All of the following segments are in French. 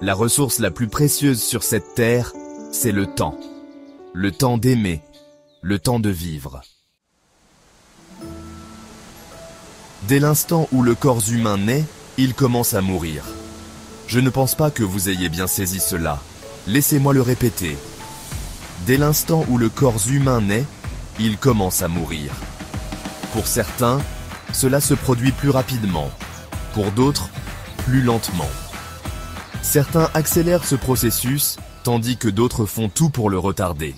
La ressource la plus précieuse sur cette terre, c'est le temps. Le temps d'aimer, le temps de vivre. Dès l'instant où le corps humain naît, il commence à mourir. Je ne pense pas que vous ayez bien saisi cela. Laissez-moi le répéter. Dès l'instant où le corps humain naît, il commence à mourir. Pour certains, cela se produit plus rapidement. Pour d'autres, plus lentement. Certains accélèrent ce processus, tandis que d'autres font tout pour le retarder.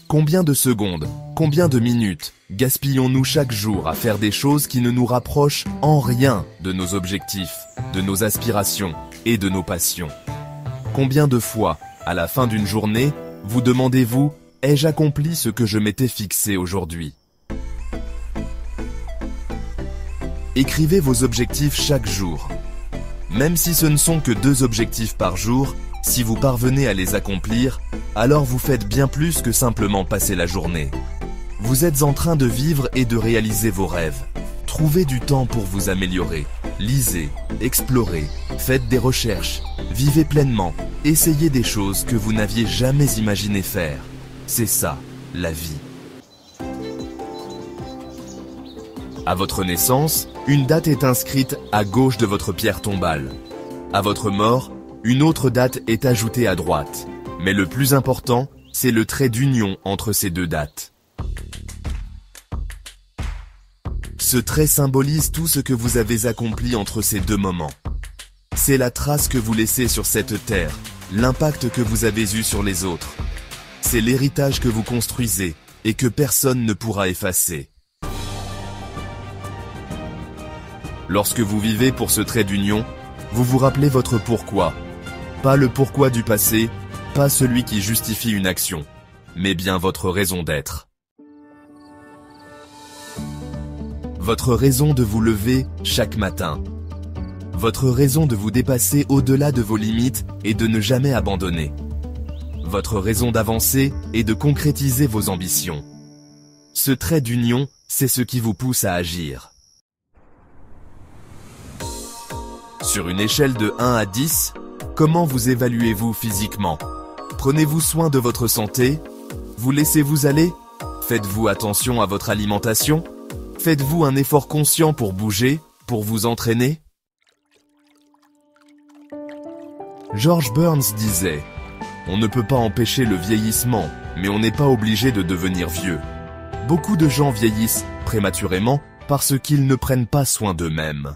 Combien de secondes, combien de minutes gaspillons-nous chaque jour à faire des choses qui ne nous rapprochent en rien de nos objectifs, de nos aspirations et de nos passions? Combien de fois, à la fin d'une journée, vous demandez-vous « Ai-je accompli ce que je m'étais fixé aujourd'hui ?» Écrivez vos objectifs chaque jour. Même si ce ne sont que 2 objectifs par jour, si vous parvenez à les accomplir, alors vous faites bien plus que simplement passer la journée. Vous êtes en train de vivre et de réaliser vos rêves. Trouvez du temps pour vous améliorer. Lisez, explorez, faites des recherches, vivez pleinement, essayez des choses que vous n'aviez jamais imaginé faire. C'est ça, la vie. À votre naissance, une date est inscrite à gauche de votre pierre tombale. À votre mort, une autre date est ajoutée à droite. Mais le plus important, c'est le trait d'union entre ces 2 dates. Ce trait symbolise tout ce que vous avez accompli entre ces 2 moments. C'est la trace que vous laissez sur cette terre, l'impact que vous avez eu sur les autres. C'est l'héritage que vous construisez et que personne ne pourra effacer. Lorsque vous vivez pour ce trait d'union, vous vous rappelez votre pourquoi. Pas le pourquoi du passé, pas celui qui justifie une action, mais bien votre raison d'être. Votre raison de vous lever chaque matin. Votre raison de vous dépasser au-delà de vos limites et de ne jamais abandonner. Votre raison d'avancer et de concrétiser vos ambitions. Ce trait d'union, c'est ce qui vous pousse à agir. Sur une échelle de 1 à 10, comment vous évaluez-vous physiquement? Prenez-vous soin de votre santé? Vous laissez-vous aller? Faites-vous attention à votre alimentation? Faites-vous un effort conscient pour bouger, pour vous entraîner? George Burns disait « On ne peut pas empêcher le vieillissement, mais on n'est pas obligé de devenir vieux. » Beaucoup de gens vieillissent prématurément parce qu'ils ne prennent pas soin d'eux-mêmes.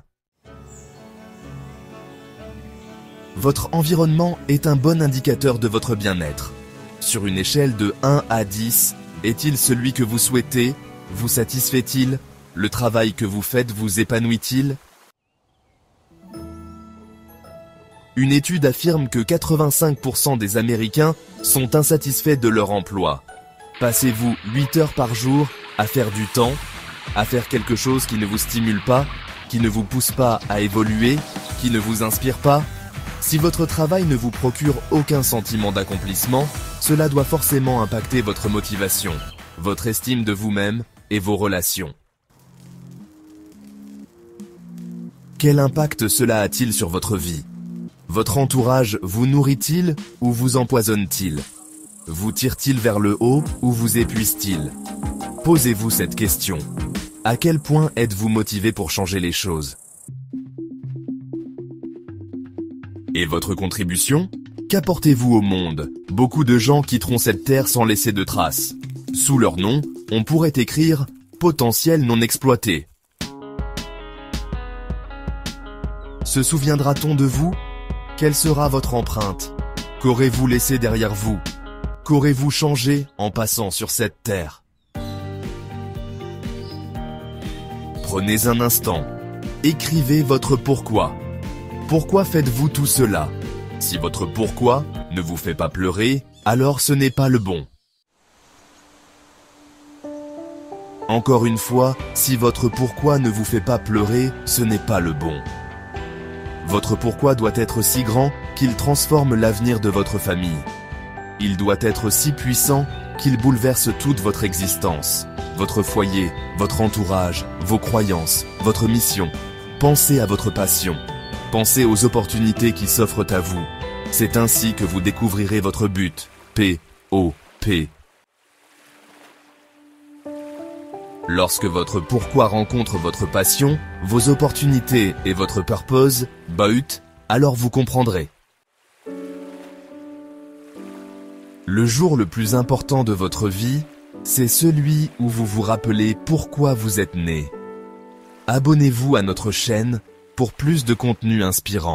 Votre environnement est un bon indicateur de votre bien-être. Sur une échelle de 1 à 10, est-il celui que vous souhaitez? Vous satisfait-il? Le travail que vous faites vous épanouit-il? Une étude affirme que 85% des Américains sont insatisfaits de leur emploi. Passez-vous 8 heures par jour à faire du temps, à faire quelque chose qui ne vous stimule pas, qui ne vous pousse pas à évoluer, qui ne vous inspire pas? Si votre travail ne vous procure aucun sentiment d'accomplissement, cela doit forcément impacter votre motivation, votre estime de vous-même et vos relations. Quel impact cela a-t-il sur votre vie? Votre entourage vous nourrit-il ou vous empoisonne-t-il? Vous tire-t-il vers le haut ou vous épuise-t-il? Posez-vous cette question. À quel point êtes-vous motivé pour changer les choses? Et votre contribution? Qu'apportez-vous au monde? Beaucoup de gens quitteront cette terre sans laisser de traces. Sous leur nom, on pourrait écrire « potentiel non exploité ». Se souviendra-t-on de vous? Quelle sera votre empreinte? Qu'aurez-vous laissé derrière vous? Qu'aurez-vous changé en passant sur cette terre? Prenez un instant. Écrivez votre pourquoi. Pourquoi faites-vous tout cela? Si votre pourquoi ne vous fait pas pleurer, alors ce n'est pas le bon. Encore une fois, si votre pourquoi ne vous fait pas pleurer, ce n'est pas le bon. Votre pourquoi doit être si grand qu'il transforme l'avenir de votre famille. Il doit être si puissant qu'il bouleverse toute votre existence, votre foyer, votre entourage, vos croyances, votre mission. Pensez à votre passion. Pensez aux opportunités qui s'offrent à vous. C'est ainsi que vous découvrirez votre but. P-O-P. Lorsque votre pourquoi rencontre votre passion, vos opportunités et votre purpose, BOUT, alors vous comprendrez. Le jour le plus important de votre vie, c'est celui où vous vous rappelez pourquoi vous êtes né. Abonnez-vous à notre chaîne pour plus de contenu inspirant.